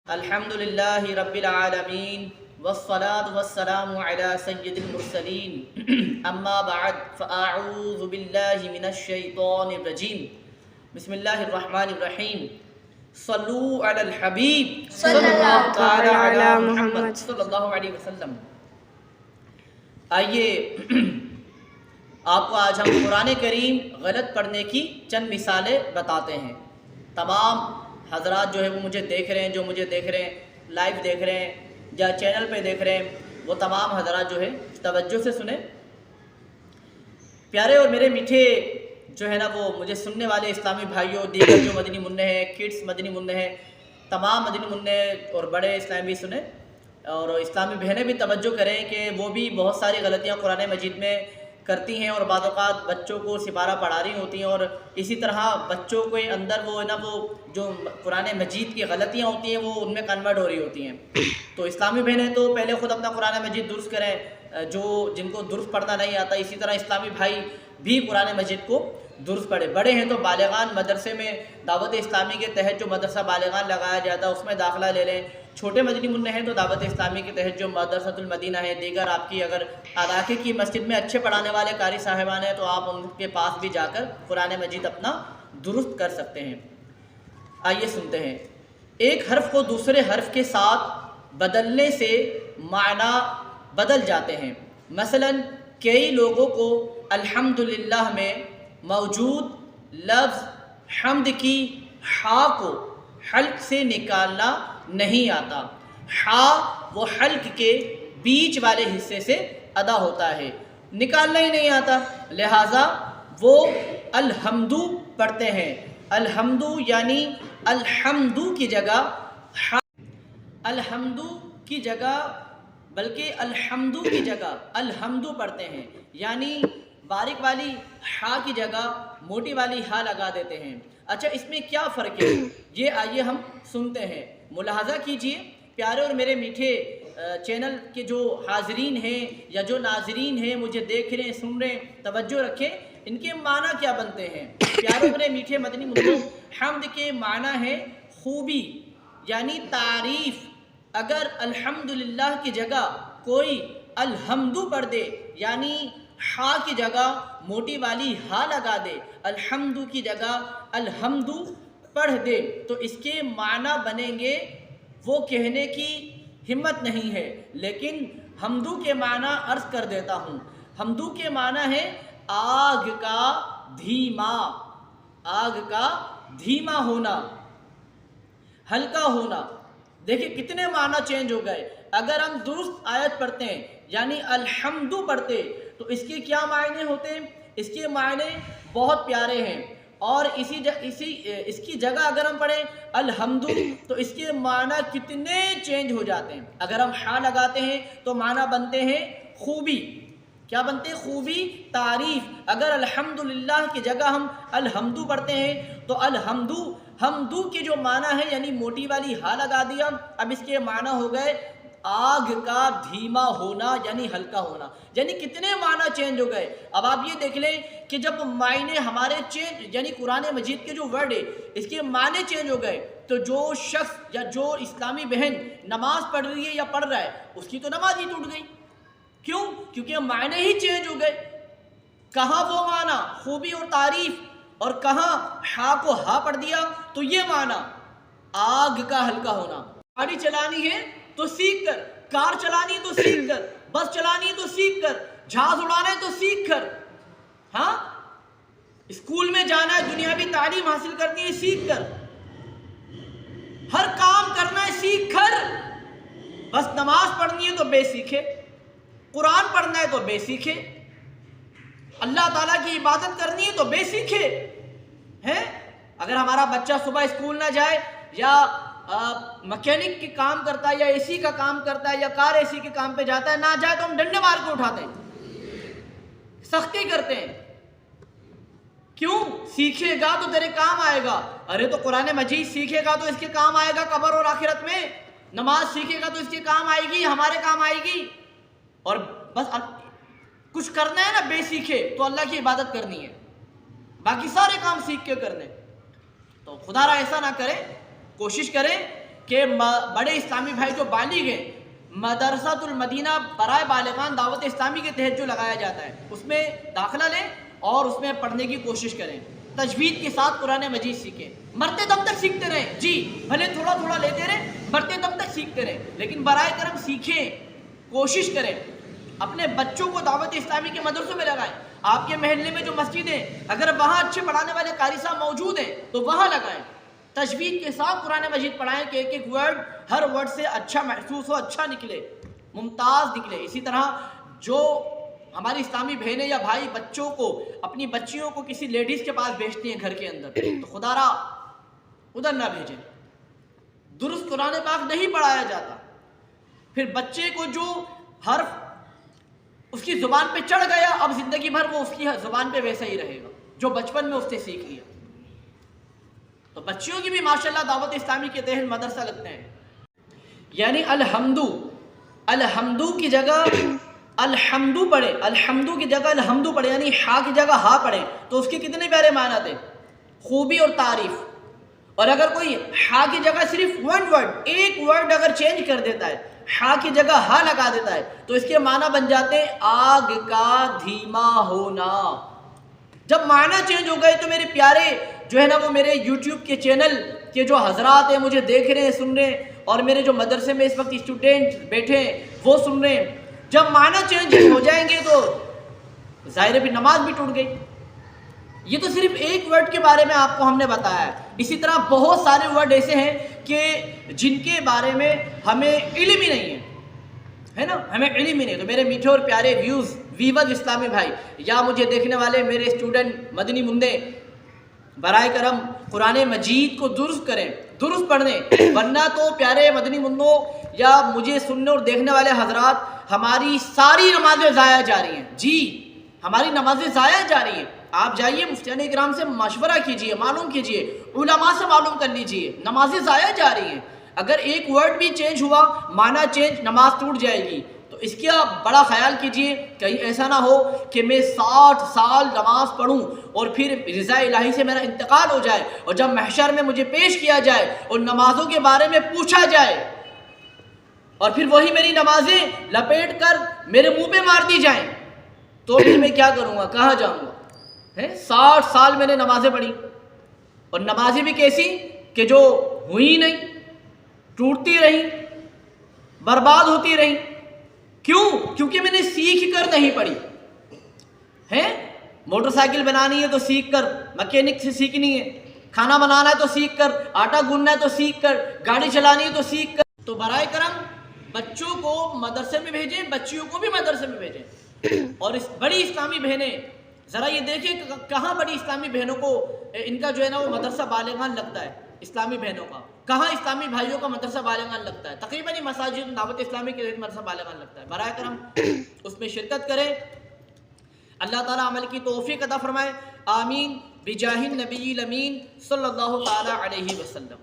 الحمد للہ رب العالمین والصلاة والسلام علی سید المرسلین اما بعد فاعوذ باللہ من الشیطان الرجیم بسم اللہ الرحمن الرحیم صلو علی الحبیب صلی اللہ تعالی علی علی محمد محمد صلی اللہ علیہ وسلم۔ آئیے آپ کو آج ہم قرآن کریم غلط پڑھنے کی چند مثالیں بتاتے ہیں۔ تمام حضرات جو ہے وہ مجھے دیکھ رہے ہیں، جو مجھے دیکھ رہے ہیں، لائیو دیکھ رہے ہیں یا چینل پہ دیکھ رہے ہیں، وہ تمام حضرات جو ہے توجہ سے سنیں۔ پیارے اور میرے میٹھے جو ہے نا وہ مجھے سننے والے اسلامی بھائیوں، دیگر جو مدنی منع ہیں، کڈس مدنی منع ہیں، تمام مدنی منع اور بڑے اسلامی بھی سنیں، اور اسلامی بہنیں بھی توجہ کریں کہ وہ بھی بہت ساری غلطیاں قرآن مجید میں کرتی ہیں، اور بعض اوقات بچوں کو سپارہ پڑھا رہی ہوتی ہیں، اور اسی طرح بچوں کے اندر وہ ہے نا وہ جو قرآن مجید کی غلطیاں ہوتی ہیں وہ ان میں کنورٹ ہو رہی ہوتی ہیں۔ تو اسلامی بہنیں تو پہلے خود اپنا قرآن مجید درست کریں، جن کو درست پڑھنا نہیں آتا، اسی طرح اسلامی بھائی بھی قرآن مجید کو درست پڑھے۔ بڑے ہیں تو بالغان مدرسے میں دعوت اسلامی کے تحت جو مدرسہ بالغان لگایا جاتا ہے اس میں داخلہ لے لیں۔ چھوٹے مدنی منع ہیں تو دعوت اسلامی کے تحت جو مدرسۃ المدینہ ہے، دیگر آپ کی اگر علاقے کی مسجد میں اچھے پڑھانے والے قاری صاحبان ہیں تو آپ ان کے پاس بھی جا کر قرآن مجید اپنا درست کر سکتے ہیں۔ آئیے سنتے ہیں۔ ایک حرف کو دوسرے حرف کے ساتھ بدلنے سے معنی بدل جاتے ہیں۔ مثلا کئی لوگوں کو الحمدللہ میں موجود لفظ حمد کی ہا کو حلق سے نکالنا نہیں آتا۔ ہا وہ حلق کے بیچ والے حصے سے ادا ہوتا ہے، نکالنا ہی نہیں آتا، لہٰذا وہ الحمدو پڑھتے ہیں۔ الحمدو یعنی الحمدو کی جگہ الحمدو کی جگہ بلکہ الحمدو کی جگہ الحمدو پڑھتے ہیں، یعنی باریک والی ہا کی جگہ موٹی والی ہا لگا دیتے ہیں۔ اچھا اس میں کیا فرق ہے یہ آئیے ہم سنتے ہیں، ملاحظہ کیجئے۔ پیارے اور میرے میٹھے چینل کے جو حاضرین ہیں یا جو ناظرین ہیں، مجھے دیکھ رہے ہیں، سن رہے ہیں، توجہ رکھیں، ان کے معنی کیا بنتے ہیں۔ پیارے میرے میٹھے مدنی منوں، حمد کے معنی ہے خوبی یعنی تعریف۔ اگر الحمدللہ کی جگہ کوئی الحمدو پڑھ دے یعنی ہا کی جگہ موٹی والی ہا لگا دے، الحمدو کی جگہ الحمدو پڑھ دے، تو اس کے معنی بنیں گے، وہ کہنے کی ہمت نہیں ہے، لیکن حمدو کے معنی عرض کر دیتا ہوں۔ حمدو کے معنی ہے آگ کا دھیما، آگ کا دھیما ہونا، ہلکا ہونا۔ دیکھیں کتنے معنی چینج ہو گئے۔ اگر ہم درست آیت پڑھتے ہیں یعنی الحمدو پڑھتے تو اس کے کیا معنی ہوتے ہیں؟ اس کے معنی بہت پیارے ہیں، اور اس کی جگہ اگر ہم پڑھیں الحمدو تو اس کے معنی کتنے چینج ہو جاتے ہیں۔ اگر ہم ہا لگاتے ہیں تو معنی بنتے ہیں خوبی، کیا بنتے ہیں؟ خوبی، تعریف۔ اگر الحمدللہ کی جگہ ہم الحمدو پڑھتے ہیں تو الحمدو، حمدو کے جو معنی ہے یعنی موٹی والی ہا لگا دیا، اب اس کے معنی ہو گئے آگ کا دھیما ہونا یعنی ہلکا ہونا، یعنی کتنے معنی چینج ہو گئے۔ اب آپ یہ دیکھ لیں کہ جب معنی ہمارے چینج یعنی قرآن مجید کے جو ورڈ ہے اس کے معنی چینج ہو گئے، تو جو شخص یا جو اسلامی بہن نماز پڑھ رہی ہے یا پڑھ رہا ہے اس کی تو نماز ہی ٹوٹ گئی۔ کیوں؟ کیونکہ معنی ہی چینج ہو گئے۔ کہاں وہ معنی خوبی اور تعریف، اور کہاں ہا کو ہا پڑھ دیا تو یہ معنی آگ کا ہلکا ہونا۔ گاڑی چلانی ہے تو سیکھ کر، کار چلانی ہے تو سیکھ کر، بس چلانی ہے تو سیکھ کر، جہاز اڑانا ہے تو سیکھ کر، ہاں اسکول میں جانا ہے، دنیاوی تعلیم حاصل کرنی ہے سیکھ کر، ہر کام کرنا ہے سیکھ کر۔ بس نماز پڑھنی ہے تو بے سیکھے، قرآن پڑھنا ہے تو بے سیکھے، اللہ تعالیٰ کی عبادت کرنی ہے تو بے سیکھے ہیں۔ اگر ہمارا بچہ صبح اسکول نہ جائے یا مکینک کے کام کرتا ہے یا اے سی کا کام کرتا ہے یا کار اے سی کے کام پہ جاتا ہے، نہ جائے تو ہم ڈنڈے مار کے اٹھاتے ہیں، سختی کرتے ہیں۔ کیوں؟ سیکھے گا تو تیرے کام آئے گا۔ ارے تو قرآن مجید سیکھے گا تو اس کے کام آئے گا قبر اور آخرت میں، نماز سیکھے گا تو اس کے کام آئے گی، ہمارے کام آئے گی۔ اور بس کچھ کرنا ہے نا بے سیکھے تو اللہ کی عبادت کرنی ہے، باقی سارے کام سیکھ کے کرنے۔ تو خدا را ایسا نہ کرے، کوشش کریں کہ بڑے اسلامی بھائی جو بالغ ہیں، مدرسۃ المدینہ برائے بالغان دعوت اسلامی کے تحت جو لگایا جاتا ہے اس میں داخلہ لیں اور اس میں پڑھنے کی کوشش کریں، تجوید کے ساتھ قرآن مجید سیکھیں، مرتے دم تک سیکھتے رہیں، جی بھلے تھوڑا تھوڑا لیتے رہیں، مرتے دم تک سیکھتے رہیں، لیکن برائے کرم سیکھیں، کوشش کریں، اپنے بچوں کو دعوت اسلامی کے مدرسوں میں لگائیں، آپ کے محلے میں جو مسجد ہیں اگر وہاں اچھے پڑھانے والے قاری صاحب موجود ہیں تو وہاں لگائیں، تجوید کے ساتھ قرآن مجید پڑھائیں کہ ایک ایک ورڈ ہر ورڈ سے اچھا محسوس ہو، اچھا نکلے، ممتاز نکلے۔ اسی طرح جو ہماری اسلامی بہنیں یا بھائی بچوں کو، اپنی بچیوں کو کسی لیڈیز کے پاس بھیجتی ہیں گھر کے اندر، تو خدا را ادھر نہ بھیجیں، درست قرآن پاک نہیں پڑھایا جاتا، پھر بچے کو جو حرف اس کی زبان پہ چڑھ گیا اب زندگی بھر وہ اس کی زبان پہ ویسا ہی رہے گا جو بچپن میں اس نے سیکھ لیا۔ تو بچیوں کی بھی ماشاءاللہ دعوت اسلامی کے تحت مدرسہ لگتے ہیں، یعنی الحمدو کی جگہ الحمدو پڑھے، الحمدو کی جگہ الحمدو پڑھے، یعنی ہا کی جگہ ہا پڑھے، تو اس کے کتنے پیارے معنی تھے، خوبی اور تعریف۔ اور اگر کوئی ہا کی جگہ صرف ایک ورڈ اگر چینج کر دیتا ہے، ہا کی جگہ ہا لگا دیتا ہے، تو اس کے معنی بن جاتے ہیں آگ کا دھیما ہونا۔ جب معنی چینج ہو گئے تو میرے پیارے جو ہے نا وہ میرے یوٹیوب کے چینل کے جو حضرات ہیں مجھے دیکھ رہے ہیں، سن رہے ہیں، اور میرے جو مدرسے میں اس وقت اسٹوڈنٹ بیٹھے ہیں وہ سن رہے ہیں، جب معنی چینج ہو جائیں گے تو ظاہر ہے بھی نماز بھی ٹوٹ گئی۔ یہ تو صرف ایک ورڈ کے بارے میں آپ کو ہم نے بتایا ہے، اسی طرح بہت سارے ورڈ ایسے ہیں کہ جن کے بارے میں ہمیں علم ہی نہیں ہے نا، ہمیں علم ہی نہیں۔ تو میرے میٹھے اور پیارے ویورز اسلامی بھائی یا مجھے دیکھنے والے میرے اسٹوڈنٹ مدنی مندے، برائے کرم قرآن مجید کو درست کریں، درست پڑھیں، ورنہ تو پیارے مدنی مندوں یا مجھے سننے اور دیکھنے والے حضرات ہماری ساری نمازیں ضائع جا رہی ہیں، جی ہماری نمازیں ضائع جا رہی ہیں۔ آپ جائیے مفتیان اکرام سے مشورہ کیجئے، معلوم کیجئے، علماء سے معلوم کر لیجئے، نمازیں ضائع جا رہی ہیں۔ اگر ایک ورڈ بھی چینج ہوا، معنی چینج، نماز ٹوٹ جائے گی۔ تو اس کا بڑا خیال کیجئے، کہیں ایسا نہ ہو کہ میں 60 سال نماز پڑھوں اور پھر رضا الہی سے میرا انتقال ہو جائے، اور جب محشر میں مجھے پیش کیا جائے اور نمازوں کے بارے میں پوچھا جائے اور پھر وہی میری نمازیں لپیٹ کر میرے منہ پہ مار دی جائیں، تو پھر میں کیا کروں گا، کہاں جاؤں گا؟ 60 سال میں نے نمازیں پڑھی، اور نمازیں بھی کیسی کہ جو ہوئی نہیں، ٹوٹتی رہی، برباد ہوتی رہی۔ کیوں؟ کیونکہ میں نے سیکھ کر نہیں پڑھی ہے۔ موٹر سائیکل بنانی ہے تو سیکھ کر، مکینک سے سیکھنی ہے، کھانا بنانا ہے تو سیکھ کر، آٹا گوندنا ہے تو سیکھ کر، گاڑی چلانی ہے تو سیکھ کر۔ تو برائے کرم بچوں کو مدرسے میں بھیجیں، بچیوں کو بھی مدرسے میں بھیجیں۔ اور اس بڑی اسلامی بہنیں ذرا یہ دیکھیں کہاں بڑی اسلامی بہنوں کو ان کا جو ہے نا وہ مدرسہ بالغان لگتا ہے، اسلامی بہنوں کا کہاں اسلامی بھائیوں کا مدرسہ بالغان لگتا ہے، تقریباً مساجد دعوت اسلامی کے مدرسہ بالغان لگتا ہے۔ برائے کرم اس میں شرکت کریں، اللہ تعالیٰ عمل کی توفیق عطا فرمائے، آمین بجاہ النبی الامین صلی اللہ تعالیٰ علیہ وسلم۔